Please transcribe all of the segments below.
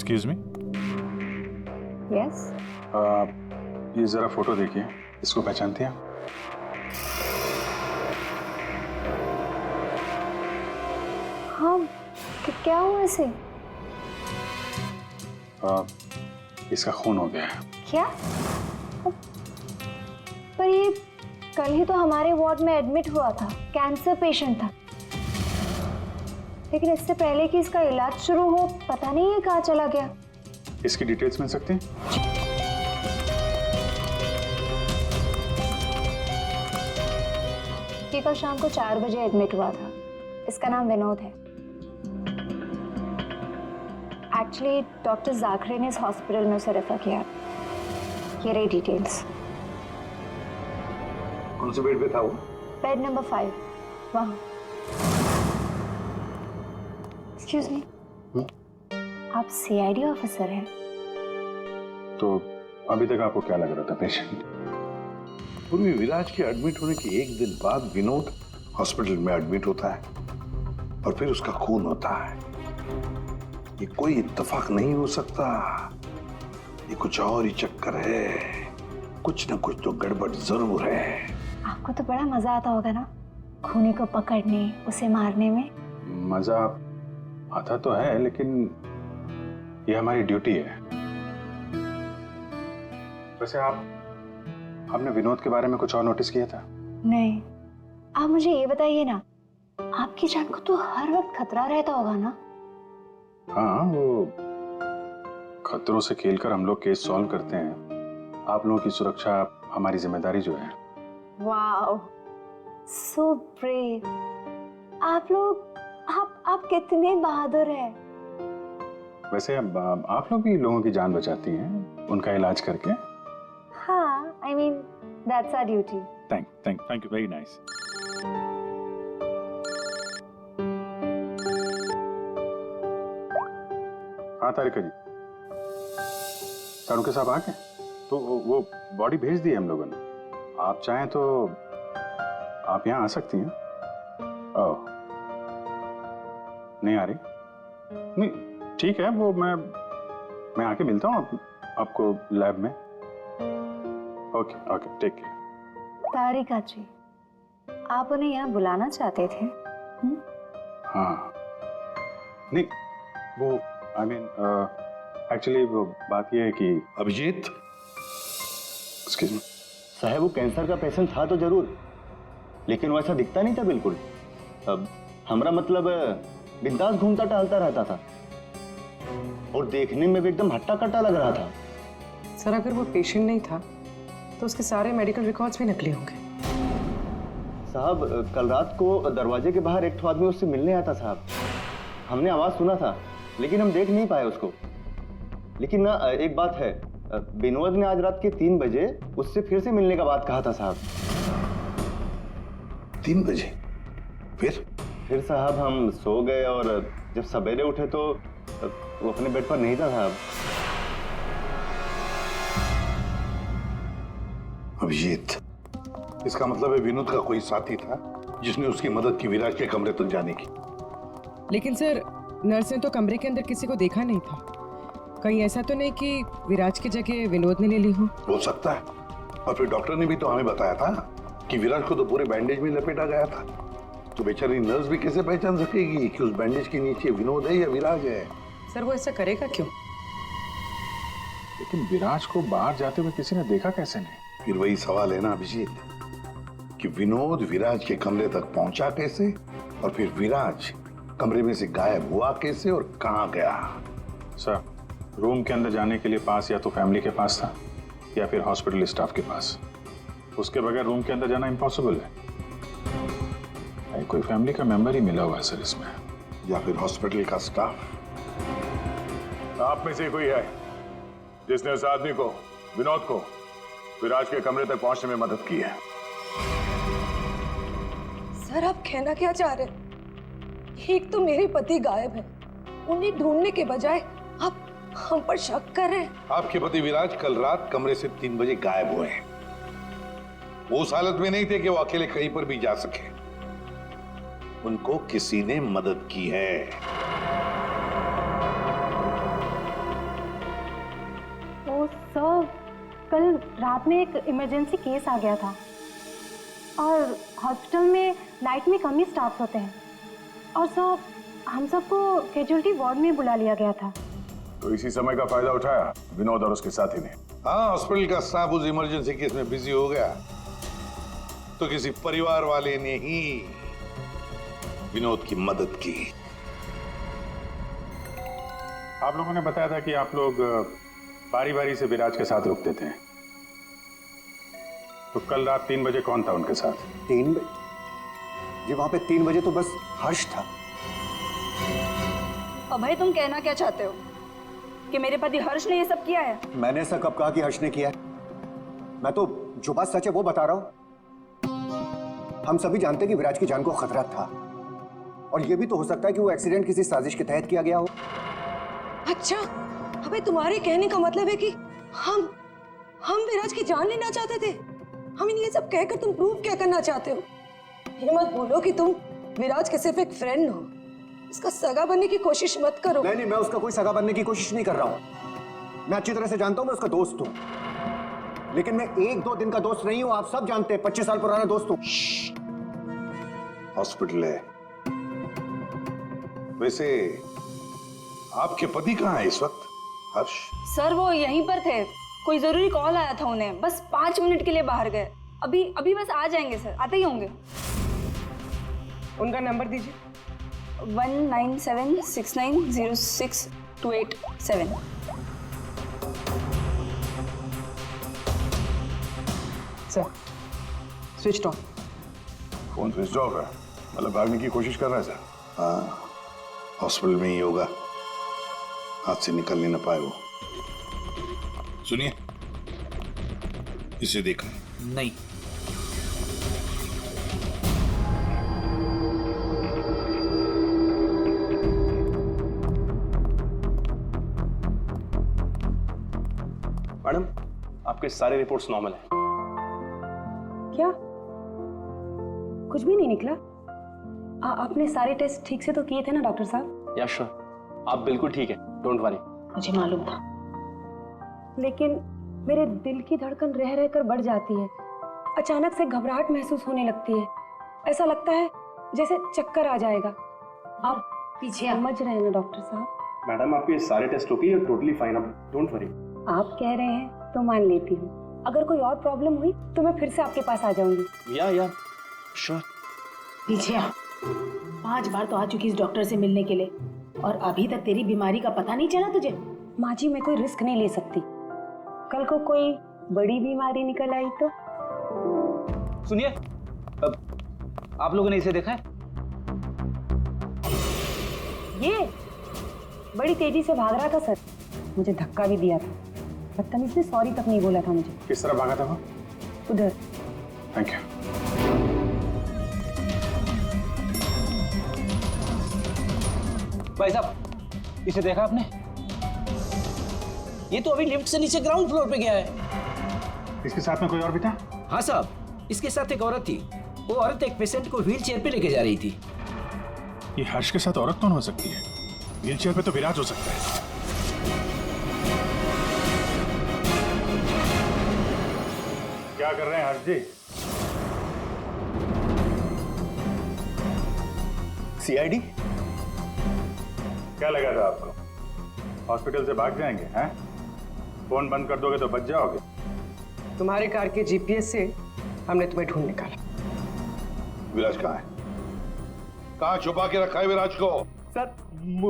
Excuse me, yes. ये जरा photo देखिए, इसको पहचानती हैं? हाँ, क्या हुआ इसे? इसका खून हो गया है। क्या? पर ये कल ही तो हमारे वार्ड में एडमिट हुआ था, कैंसर पेशेंट था। लेकिन इससे पहले कि इसका इलाज शुरू हो, पता नहीं ये कहाँ चला गया। इसकी डिटेल्स मिल सकती हैं? ये कल शाम को 4 बजे एडमिट हुआ था। इसका नाम विनोद है। एक्चुअली डॉक्टर जाखरे ने इस हॉस्पिटल में उसे रेफर किया। ये रही डिटेल्स। कौन से बेड पे था वो? बेड नंबर 5, वहाँ। एक्सक्यूज मी, आप सीआईडी ऑफिसर हैं? तो अभी तक आपको क्या लग रहा था पेशेंट? पूर्वी विराज के एडमिट होने के एक दिन बाद विनोद हॉस्पिटल में एडमिट होता है और फिर उसका खून होता है। ये कोई इत्तेफाक नहीं हो सकता, ये कुछ और ही चक्कर है। कुछ न कुछ तो गड़बड़ जरूर है। आपको तो बड़ा मजा आता होगा ना, खूनी को पकड़ने, उसे मारने में। मजा आता तो है, लेकिन ये हमारी ड्यूटी है। वैसे आपने विनोद के बारे में कुछ और नोटिस किया था? नहीं, आप मुझे ये बताइए ना, आपकी जान को तो हर वक्त खतरा रहता होगा ना? हाँ, वो खतरों से खेलकर हम लोग केस सॉल्व करते हैं। आप लोगों की सुरक्षा हमारी जिम्मेदारी जो है। Wow, so brave. आप कितने बहादुर हैं। वैसे अब आप लोग भी लोगों की जान बचाती हैं उनका इलाज करके। हाँ, I mean, that's our duty. Thank you, very nice. हाँ तारिका जी, सारुके साहब आ गए? तो वो बॉडी भेज दी है हम लोगों ने। आप चाहें तो आप यहाँ आ सकती हैं। ओह, नहीं आ रही? नहीं, ठीक है, वो मैं आके मिलता हूँ आपको लैब में। Okay, take care. Tarika ji, आप उन्हें यहाँ बुलाना चाहते थे? हाँ, नहीं, वो आई मीन एक्चुअली वो बात ये है कि अभिजीत, एक्सक्यूज मी साहब, वो कैंसर का पेशेंट था तो जरूर, लेकिन वैसा दिखता नहीं था बिल्कुल। अब हमारा मतलब बिंदास घूमता टहलता रहता था और देखने में भी एकदम हट्टा कट्टा लग रहा था। सर, अगर वो पेशेंट नहीं था तो उसके सारे मेडिकल रिकॉर्ड्स भी नकली होंगे। साहब, कल रात को दरवाजे के बाहर एक आदमी उससे मिलने आया था साहब। हमने आवाज सुना था, लेकिन हम देख नहीं पाए उसको। लेकिन ना, एक बात है, विनोद ने आज रात के 3 बजे उससे फिर से मिलने का बात कहा था साहब। 3 बजे? फिर साहब हम सो गए और जब सवेरे उठे तो वो अपने बेड पर नहीं था साहब। अभिजीत, इसका मतलब है विनोद का कोई साथी था जिसने उसकी मदद की विराज के कमरे तक जाने की। लेकिन सर, नर्स ने तो कमरे के अंदर किसी को देखा नहीं था। कहीं ऐसा तो नहीं कि विराज की जगह विनोद ने ले ली हो सकता है। और फिर डॉक्टर ने भी तो हमें बताया था कि विराज को तो पूरे बैंडेज में लपेटा गया था। तो बेचारी नर्स भी कैसे पहचान सकेगी कि उस बैंडेज के नीचे विनोद है या विराज है? सर, वो ऐसा करेगा क्यों? लेकिन विराज को बाहर जाते हुए किसी ने देखा कैसे नहीं? फिर वही सवाल है ना अभिजीत, कि विनोद विराज के कमरे तक पहुंचा कैसे और फिर विराज कमरे में से गायब हुआ कैसे और कहां गया? सर, रूम के अंदर जाने के लिए पास या तो फैमिली के पास था या फिर हॉस्पिटल स्टाफ के पास। उसके बगैर रूम के अंदर जाना इम्पॉसिबल है। कोई फैमिली का मेंबर ही मिला हुआ है सर इसमें, या फिर हॉस्पिटल का स्टाफ। आप में से कोई है जिसने उस आदमी को, विनोद को, विराज के कमरे तक पहुंचने में मदद की है? सर, आप कहना क्या चाह रहे हैं? एक तो मेरे पति गायब है, उन्हें ढूंढने के बजाय आप हम पर शक कर रहे हैं। आपके पति विराज कल रात कमरे से 3 बजे गायब हुए हैं। वो उस हालत में नहीं थे कि वो अकेले कहीं पर भी जा सके। उनको किसी ने मदद की है। रात में एक इमरजेंसी केस आ गया था और हॉस्पिटल में नाइट में कम ही स्टाफ होते हैं और सर हम सबको कैजुअलिटी वार्ड में बुला लिया गया था। तो इसी समय का फायदा उठाया विनोद और उसके साथी ने। हाँ, हॉस्पिटल का स्टाफ उस इमरजेंसी केस में बिजी हो गया तो किसी परिवार वाले ने ही विनोद की मदद की। आप लोगों ने बताया था कि आप लोग बारी बारी से विराज के साथ रुकते थे, तो कल रात 3 बजे कौन था उनके साथ? 3 बजे जी, वहां पे 3 बजे तो बस हर्ष था। अभय, तुम कहना क्या चाहते हो कि मेरे पति हर्ष ने ये सब किया है? मैंने ऐसा कब कहा कि हर्ष ने किया है? मैं तो जो बात सच है वो बता रहा हूं। हम सभी जानते हैं कि विराज की जान को खतरा था और ये भी तो हो सकता है कि वो एक्सीडेंट किसी साजिश के तहत किया गया हो। अच्छा, अबे तुम्हारे कहने का मतलब है कि हम विराज की जान लेना चाहते थे? हम ये सब कहकर तुम प्रूव क्या करना चाहते हो? ये मत बोलो कि तुम विराज के सिर्फ एक फ्रेंड हो, इसका सगा बनने की कोशिश मत करो। नहीं, मैं उसका कोई सगा बनने की कोशिश नहीं कर रहा हूं। मैं अच्छी तरह से जानता हूं मैं उसका दोस्त हूं, लेकिन मैं 1-2 दिन का दोस्त नहीं हूं। आप सब जानते हैं 25 साल पुराना दोस्त हूं। हॉस्पिटल है। वैसे आपके पति कहाँ है इस वक्त? हर्ष? सर वो यहीं पर थे, कोई जरूरी कॉल आया था उन्हें, बस 5 मिनट के लिए बाहर गए। अभी बस आ जाएंगे सर, आते ही होंगे। उनका नंबर दीजिए। 1976906287। Sir switch off. Phone switch off है, मतलब भागने की कोशिश कर रहा है सर। हाँ, हॉस्पिटल में ही होगा, हाथ से निकल नहीं ना पाए वो। सुनिए, इसे देखा नहीं। मैडम, आपके सारे रिपोर्ट्स नॉर्मल हैं। क्या कुछ भी नहीं निकला? आपने सारे टेस्ट ठीक से तो किए थे ना डॉक्टर साहब? या श्योर, आप बिल्कुल ठीक है, डोंट वरी। मुझे मालूम था, लेकिन मेरे दिल की धड़कन रह रहकर बढ़ जाती है। अचानक से घबराहट महसूस होने लगती है, ऐसा लगता है जैसे चक्कर आ जाएगा। आप पीछे समझ रहे हैं ना डॉक्टर साहब? मैडम, आपके सारे टेस्ट ओके, टोटली फाइन, आप डोंट वरी। आप कह रहे हैं तो मान लेती हूँ। अगर कोई और प्रॉब्लम हुई तो मैं फिर से आपके पास आ जाऊंगी। या श्योर। पीछे आ। 5 बार तो आ चुकी इस डॉक्टर से मिलने के लिए और अभी तक तेरी बीमारी का पता नहीं चला तुझे? माँ जी, मैं कोई रिस्क नहीं ले सकती। कल को कोई बड़ी बीमारी निकल आई तो? सुनिए, आप लोगों ने इसे देखा है? ये बड़ी तेजी से भाग रहा था सर, मुझे धक्का भी दिया था। बदतमीज ने सॉरी तक नहीं बोला था मुझे। किस तरह भागा था वो? उधर। Thank you. भाई साहब, इसे देखा आपने? ये तो अभी लिफ्ट से नीचे ग्राउंड फ्लोर पे गया है। इसके साथ में कोई और भी था? हाँ साहब, इसके साथ एक औरत थी। वो औरत एक पेशेंट को व्हील चेयर पे लेके जा रही थी। ये हर्ष के साथ औरत कौन हो सकती है? व्हील चेयर पे तो विराज हो सकता है। क्या कर रहे हैं हर्ष जी? सीआईडी? क्या लगा था आपको हॉस्पिटल से भाग जाएंगे? हैं? फोन बंद कर दोगे तो बच जाओगे। तुम्हारे कार के जीपीएस से हमने तुम्हें ढूंढ निकाला। विराज कहाँ है? कहाँ छुपा के रखा है विराज को? सर,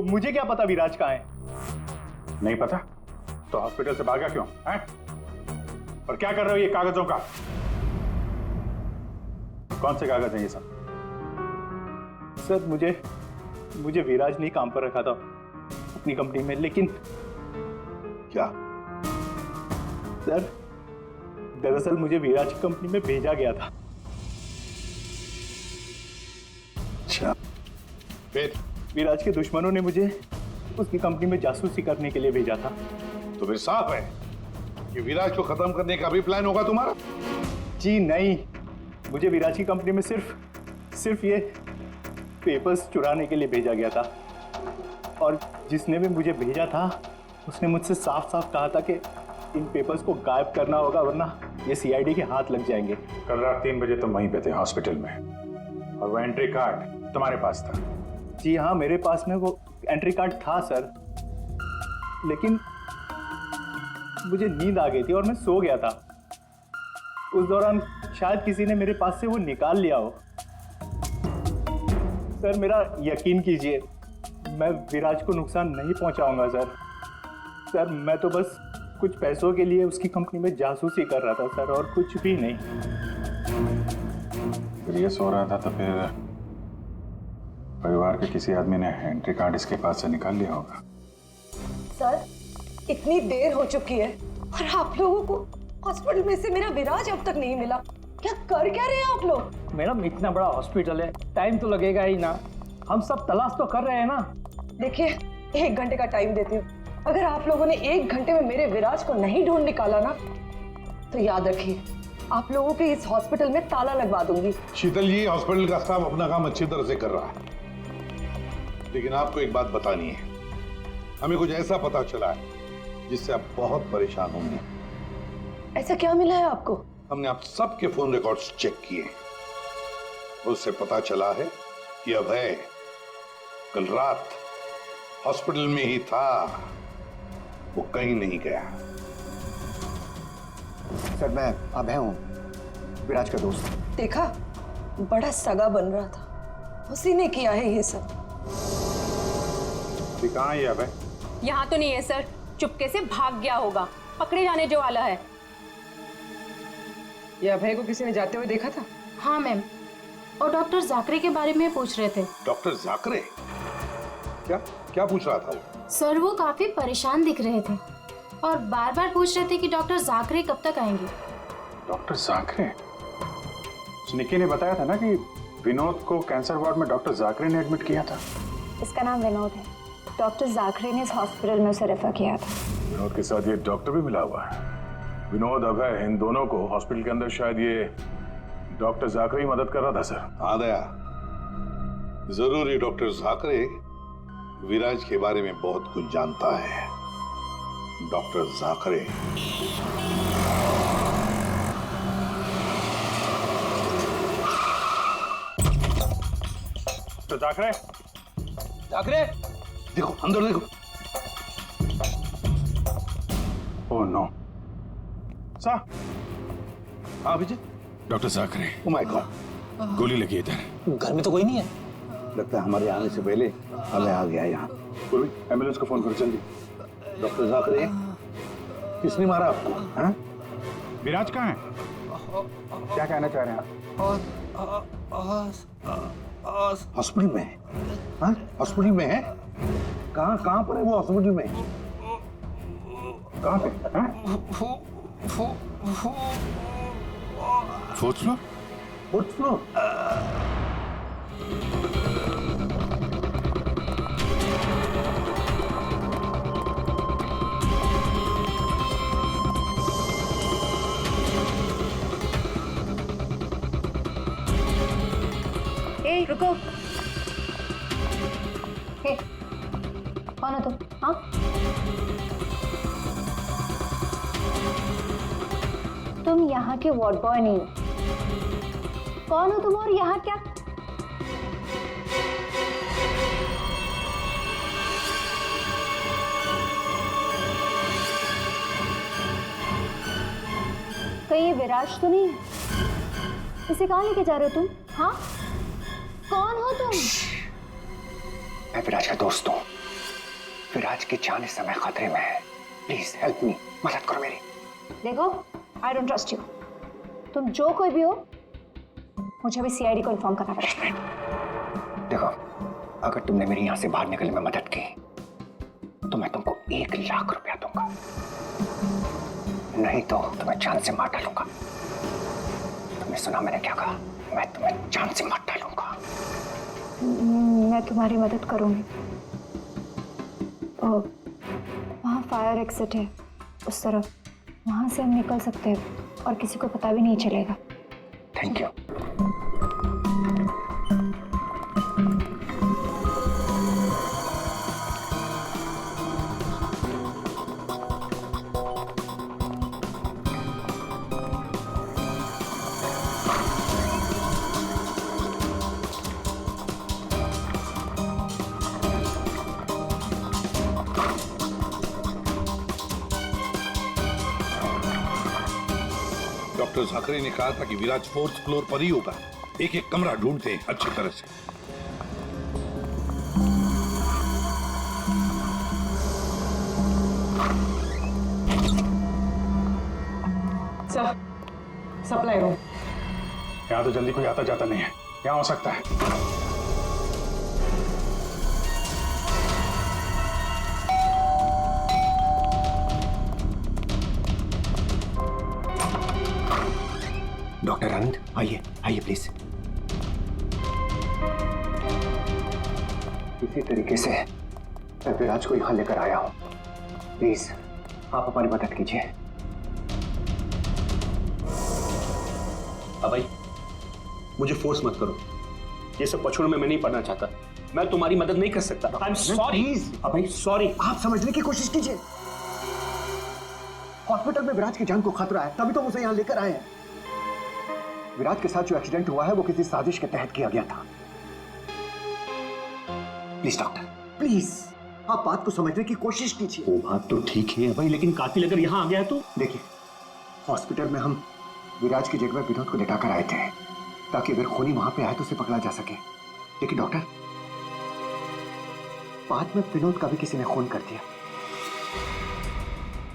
मुझे क्या पता विराज कहाँ है? नहीं पता तो हॉस्पिटल से भागा क्यों? हैं? और क्या कर रहे हो ये कागजों का? कौन से कागज हैं ये सब? सर, मुझे विराज ने काम पर रखा था अपनी कंपनी में, लेकिन क्या? सर, दरअसल मुझे विराज की कंपनी में भेजा गया था। अच्छा, फिर? विराज के दुश्मनों ने मुझे उसकी कंपनी में जासूसी करने के लिए भेजा था। तो फिर साफ है कि विराज को खत्म करने का भी प्लान होगा तुम्हारा? जी नहीं, मुझे विराज की कंपनी में सिर्फ ये पेपर्स चुराने के लिए भेजा गया था। और जिसने भी मुझे भेजा था उसने मुझसे साफ साफ कहा था कि इन पेपर्स को गायब करना होगा, वरना ये सीआईडी के हाथ लग जाएंगे। कल रात 3 बजे तुम वहीं पे थे हॉस्पिटल में, और वो एंट्री कार्ड तुम्हारे पास था। जी हाँ, मेरे पास में वो एंट्री कार्ड था सर, लेकिन मुझे नींद आ गई थी और मैं सो गया था। उस दौरान शायद किसी ने मेरे पास से वो निकाल लिया हो। सर मेरा यकीन कीजिए, मैं विराज को नुकसान नहीं पहुंचाऊंगा सर। सर मैं तो बस कुछ पैसों के लिए उसकी कंपनी में जासूसी कर रहा था सर, और कुछ भी नहीं। फिर ये सो रहा था तो फिर परिवार के किसी आदमी ने एंट्री कार्ड इसके पास से निकाल लिया होगा। सर इतनी देर हो चुकी है और आप लोगों को हॉस्पिटल में से मेरा विराज अब तक नहीं मिला। क्या कर क्या रहे हैं आप लोग? मैडम इतना बड़ा हॉस्पिटल है, टाइम तो लगेगा ही ना। हम सब तलाश तो कर रहे हैं ना। देखिए 1 घंटे का टाइम देती हूँ, अगर आप लोगों ने 1 घंटे में मेरे विराज को नहीं ढूंढ निकाला ना, तो याद रखिए आप लोगों के इस हॉस्पिटल में ताला लगवा दूंगी। शीतल जी, हॉस्पिटल का स्टाफ अपना काम अच्छी तरह से कर रहा है, लेकिन आपको एक बात बतानी है। हमें कुछ ऐसा पता चला है जिससे आप बहुत परेशान होंगे। ऐसा क्या मिला है आपको? हमने आप सबके फोन रिकॉर्ड्स चेक किए, उससे पता चला है कि अभय कल रात हॉस्पिटल में ही था, वो कहीं नहीं गया। सर मैं अभय हूँ, विराज का दोस्त। देखा, बड़ा सगा बन रहा था, उसी ने किया है ये सब। कहाँ है ये अभय? यहाँ तो नहीं है सर, चुपके से भाग गया होगा, पकड़े जाने जो वाला है। ये अभय को किसी ने जाते हुए देखा था? हाँ मैम, और डॉक्टर जाकरे के बारे में पूछ रहे थे। डॉक्टर जाकरे? क्या क्या पूछ रहा था वो? सर वो काफी परेशान दिख रहे थे और बार बार पूछ रहे थे कि डॉक्टर जाकरे कब तक आएंगे। डॉक्टर जाकरे? निकी ने बताया था ना कि विनोद को कैंसर वार्ड में डॉक्टर जाकरे ने एडमिट किया था। इसका नाम विनोद है, डॉक्टर जाकरे ने इस हॉस्पिटल में उसे रेफर किया था। विनोद के साथ ये डॉक्टर भी मिला हुआ है। विनोद, अभय, इन दोनों को हॉस्पिटल के अंदर शायद ये डॉक्टर जाकरे ही मदद कर रहा था सर। हाँ दया, जरूर ये डॉक्टर जाकरे विराज के बारे में बहुत कुछ जानता है। डॉक्टर जाकरे तो जाकरे? जाकरे देखो, अंदर देखो। Oh no. सा? हाँ विजय। डॉक्टर जाकरे, ओ माय गॉड, गोली लगी इधर। घर में तो कोई नहीं है। लगता है हमारे आने से पहले हमें आ गया यहाँ। पूर्वी, एम्बुलेंस को फोन करो जल्दी। डॉक्टर जाकरे, किसने मारा आपको? हाँ? विराज कहाँ है? क्या कहना चाह रहे हैं आप? हॉस्पिटल में है? हाँ? हॉस्पिटल में है? कहाँ पर है वो हॉस्पिटल में? कहाँ पे? हाँ? Fourth floor? Fourth floor? ए रुको। हे, कौन हो तुम? हाँ? तुम यहाँ के वार्ड बॉय नहीं हो। कौन हो तुम और यहाँ क्या? कहीं ये विराज तो नहीं? इसे कहाँ लेके जा रहे हो तुम? हाँ? कौन हो तुम? मैं विराज का दोस्त हूँ। विराज की जान इस समय खतरे में है। प्लीज हेल्प मी, मदद करो मेरी। देखो, आई डोंट ट्रस्ट यू। तुम जो कोई भी हो, मुझे अभी सीआईडी को इन्फॉर्म करना पड़ेगा। देखो, अगर तुमने मेरी यहाँ से बाहर निकलने में मदद की तो मैं तुमको 1 लाख रुपया दूंगा, नहीं तो तुम्हें जान से मार डालूंगा। तुमने सुना मैंने क्या कहा? मैं तुम्हें जान से मार डालूंगा। मैं तुम्हारी मदद करूंगी। वहाँ फायर एग्जिट है उस तरफ, वहाँ से हम निकल सकते हैं और किसी को पता भी नहीं चलेगा। Thank you. डॉक्टर जाकरी ने कहा था कि विराज 4th फ्लोर पर ही होगा। एक एक कमरा ढूंढते हैं अच्छी तरह से। Sir, supply room. यहाँ तो जल्दी कोई आता जाता नहीं है, यहाँ हो सकता है। डॉक्टर आनंद, आइए आइए प्लीज। इसी तरीके से मैं विराज को यहां लेकर आया हूं। प्लीज आप हमारी मदद कीजिए। अभय, मुझे फोर्स मत करो। ये सब पछुड़ में मैं नहीं पढ़ना चाहता। मैं तुम्हारी मदद नहीं कर सकता। I am sorry. Abhay sorry, आप समझने की कोशिश कीजिए। हॉस्पिटल में विराज की जान को खतरा है, तभी तो मुझे यहां लेकर आए हैं। विराज के साथ जो एक्सीडेंट हुआ है वो किसी साजिश के तहत किया गया था। प्लीज डॉक्टर, प्लीज आप बात को समझने की कोशिश कीजिए। वो बात तो ठीक है भाई, लेकिन कातिल अगर यहाँ आ गया तो? देखिए, हॉस्पिटल में हम विराज की जगह विनोद को लेटाकर आए थे ताकि अगर खूनी वहां पे आए तो उसे पकड़ा जा सके। लेकिन डॉक्टर, बाद में विनोद का भी किसी ने खून कर दिया।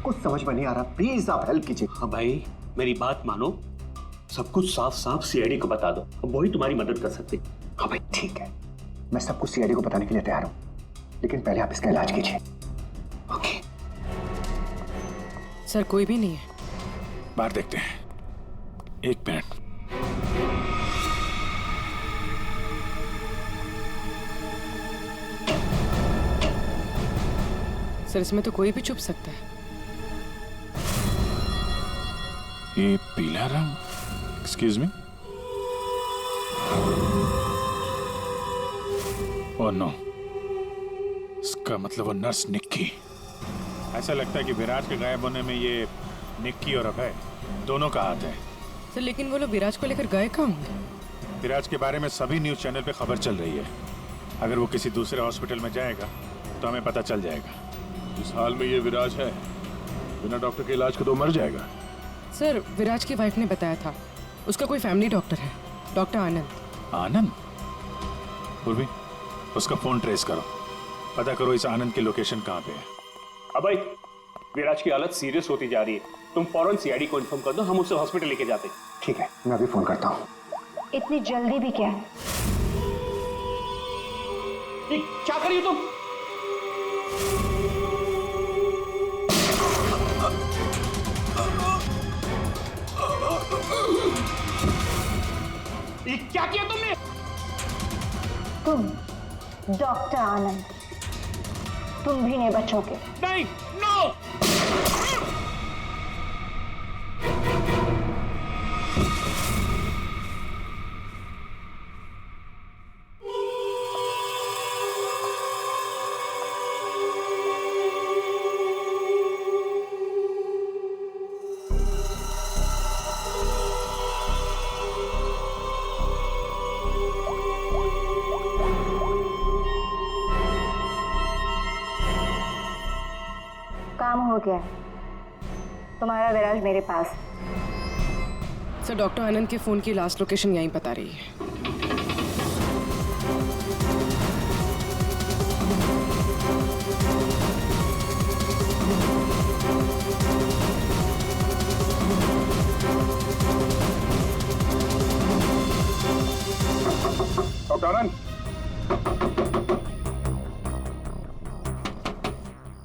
कुछ समझ में नहीं आ रहा, प्लीज आप हेल्प कीजिए। हाँ भाई, मेरी बात मानो, सब कुछ साफ साफ सीआईडी को बता दो, अब वही तुम्हारी मदद कर सकते। हाँ भाई ठीक है, मैं सब कुछ सीआईडी को बताने के लिए तैयार हूं, लेकिन पहले आप इसका इलाज कीजिए। ओके सर, कोई भी नहीं है। बाहर देखते हैं। एक मिनट। सर, इसमें तो कोई भी छुप सकता है। ये पीला रंग, एक्सक्यूज मी। ओह नो, इसका मतलब वो नर्स निक्की। ऐसा लगता है कि विराज के गायब होने में ये निक्की और अभय दोनों का हाथ है। सर, लेकिन वो लोग विराज को लेकर गए कहाँ होंगे? विराज के बारे में सभी न्यूज चैनल पे खबर चल रही है। अगर वो किसी दूसरे हॉस्पिटल में जाएगा तो हमें पता चल जाएगा। इस हाल में ये विराज है, बिना डॉक्टर के इलाज को तो मर जाएगा। सर, विराज की वाइफ ने बताया था उसका कोई फैमिली डॉक्टर है, डॉक्टर आनंद। आनंद? पूर्वी, उसका फोन ट्रेस करो, पता करो इस आनंद की लोकेशन कहाँ पे है। अभय, विराज की हालत सीरियस होती जा रही है, तुम फौरन सीआईडी को इन्फॉर्म कर दो, हम उसे हॉस्पिटल लेके जाते। ठीक है, मैं अभी फोन करता हूँ। इतनी जल्दी भी क्या है? क्या करिए तुम? क्या किया तुमने? तुम डॉक्टर आनंद, तुम भी नहीं बचोगे। नहीं, नो! काम हो गया, तुम्हारा विराज मेरे पास। सर, डॉक्टर आनंद के फोन की लास्ट लोकेशन यहीं बता रही है। डॉक्टर आनंद,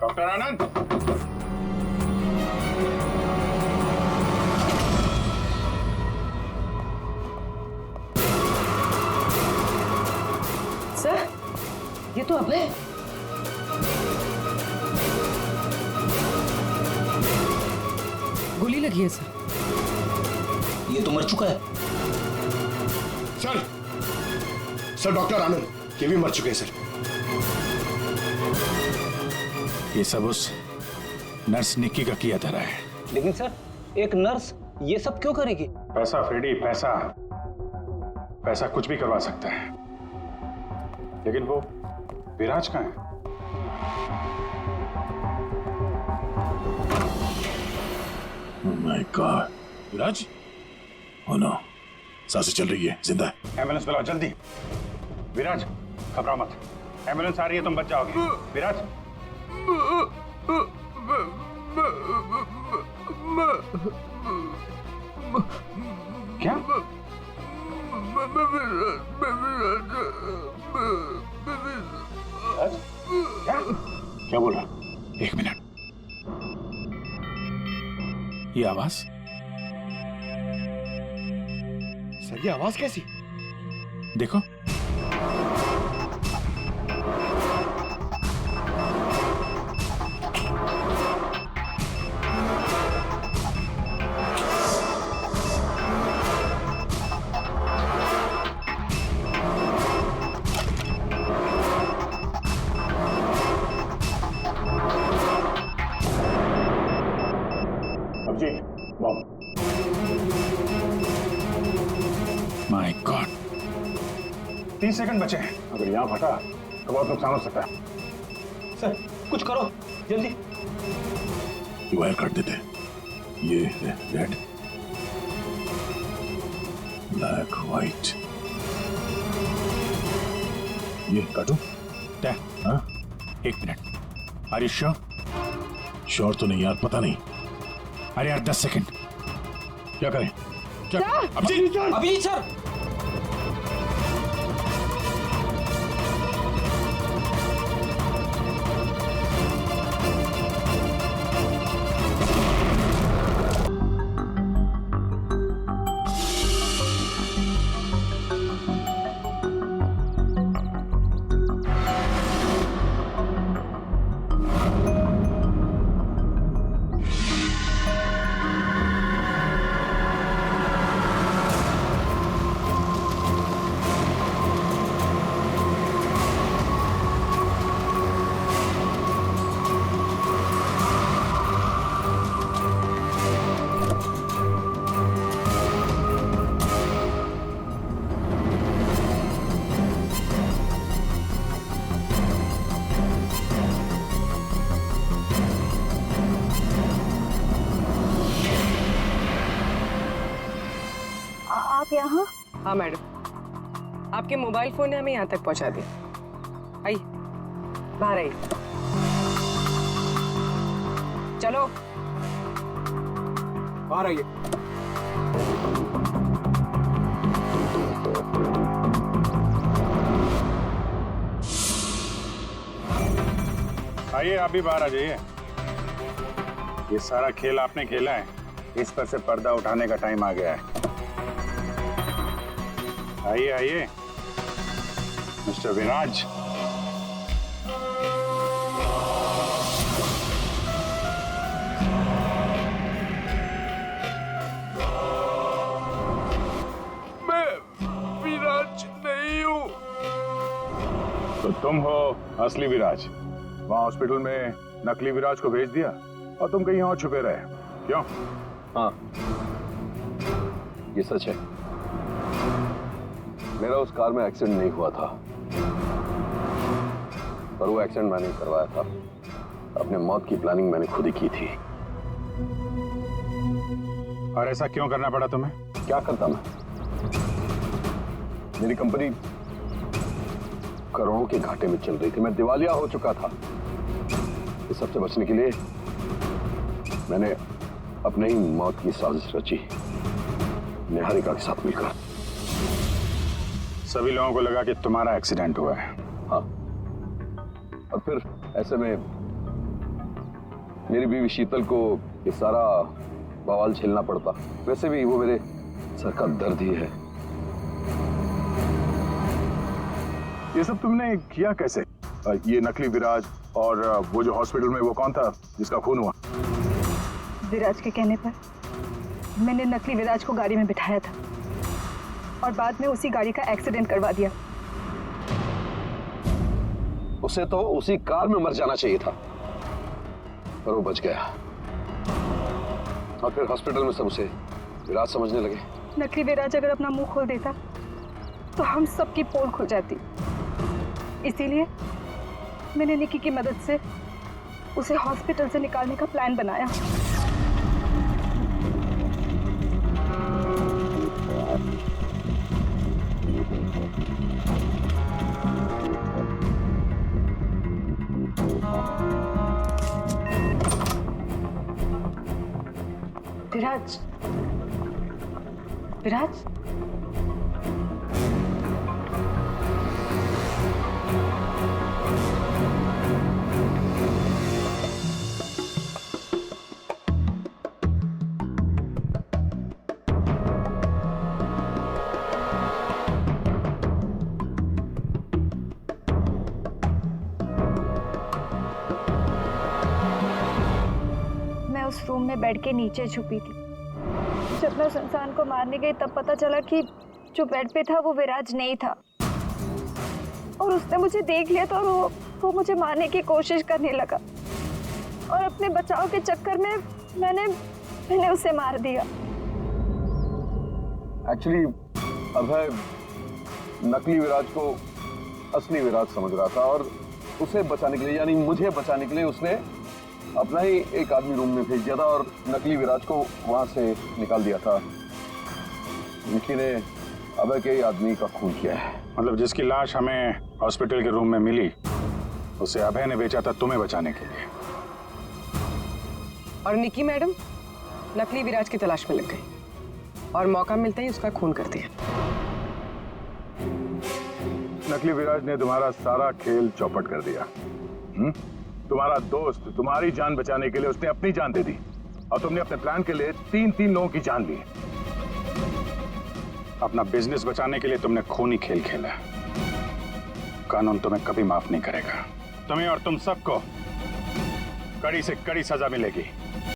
डॉक्टर आनंद, सर, ये तो अभय। गोली लगी है सर। ये तो मर चुका है। सर डॉक्टर आनंद ये भी मर चुके हैं सर। ये सब उस नर्स निक्की का किया धरा है। लेकिन सर, एक नर्स ये सब क्यों करेगी? पैसा फेडी, पैसा, पैसा कुछ भी करवा सकता है। लेकिन वो विराज कहाँ है? Oh my God, Viraj, oh no, सांसें चल रही है, जिंदा है। एम्बुलेंस बुलाओ जल्दी। विराज घबराओ मत, एम्बुलेंस आ रही है, तुम बच जाओगे। विराज क्या? विराज? क्या बोल रहा? एक मिनट, ये आवाज? सर ये आवाज कैसी? देखो, Abhijit bomb. My God, 30 second बचे हैं। अगर यहाँ फटा तो बहुत नुकसान हो सकता है। सर कुछ करो जल्दी। वायर काट देते हैं। ये रेड, ब्लैक, व्हाइट, ये काटू? हाँ? एक minute, are you sure? Sure तो नहीं यार, पता नहीं। अरे यार 10 सेकंड, क्या करें? क्या? अभी सर। आप यहाँ? हाँ मैडम, आपके मोबाइल फोन ने हमें यहाँ तक पहुँचा दिया। आइए, बाहर आइए। चलो बाहर आइए। आइए, आप भी बाहर आ जाइए। ये सारा खेल आपने खेला है, इस पर से पर्दा उठाने का टाइम आ गया है। आइए आइए मिस्टर विराज। मैं विराज नहीं हूँ। तो तुम हो असली विराज। वहां हॉस्पिटल में नकली विराज को भेज दिया और तुम कहीं और छुपे रहे, क्यों? हाँ, ये सच है। मेरा उस कार में एक्सीडेंट नहीं हुआ था, पर वो एक्सीडेंट मैंने करवाया था। अपने मौत की प्लानिंग मैंने खुद ही की थी। और ऐसा क्यों करना पड़ा तुम्हें? क्या करता मैं? मेरी कंपनी करोड़ों के घाटे में चल रही थी, मैं दिवालिया हो चुका था। इस सबसे बचने के लिए मैंने अपने ही मौत की साजिश रची, निहारिका के साथ मिलकर। सभी लोगों को लगा कि तुम्हारा एक्सीडेंट हुआ है। हाँ, और फिर ऐसे में मेरी बीवी शीतल को ये सारा बवाल झेलना पड़ता। वैसे भी वो मेरे सर का दर्द ही है। ये सब तुमने किया कैसे? ये नकली विराज और वो जो हॉस्पिटल में वो कौन था जिसका खून हुआ? विराज के कहने पर मैंने नकली विराज को गाड़ी में बिठाया था और बाद में उसी गाड़ी का एक्सीडेंट करवा दिया। उसे तो उसी कार में मर जाना चाहिए था, पर वो बच गया। और फिर हॉस्पिटल में सब उसे विराज समझने लगे। नकली विराज अगर अपना मुंह खोल देता तो हम सबकी पोल खुल जाती। इसीलिए मैंने निकी की मदद से उसे हॉस्पिटल से निकालने का प्लान बनाया। विराज, विराज, मैं उस रूम में बेड के नीचे छुपी थी। जब मैं उस इंसान को मारने गई तब पता चला कि जो बेड पे था वो विराज नहीं था, और उसने मुझे देख लिया था और वो मुझे मारने की कोशिश करने लगा, और अपने बचाव के चक्कर में मैंने उसे मार दिया। एक्चुअली अभय नकली विराज को असली विराज समझ रहा था, और उसे बचाने के लिए, यानी मुझे बचाने के लिए, उसने अपना ही एक आदमी रूम में भेज दिया था और नकली विराज को वहां से निकाल दिया था। निकी ने अभय के ही आदमी का खून किया है। मतलब जिसकी लाश हमें हॉस्पिटल के रूम में मिली उसे अभय ने बेचा था तुम्हें बचाने के लिए। और निकी मैडम नकली विराज की तलाश में लग गई और मौका मिलते ही उसका खून कर दिया। नकली विराज ने तुम्हारा सारा खेल चौपट कर दिया। तुम्हारा दोस्त तुम्हारी जान बचाने के लिए उसने अपनी जान दे दी, और तुमने अपने प्लान के लिए 3 लोगों की जान ली। अपना बिजनेस बचाने के लिए तुमने खूनी खेल खेला। कानून तुम्हें कभी माफ नहीं करेगा। तुम्हें और तुम सबको कड़ी से कड़ी सजा मिलेगी।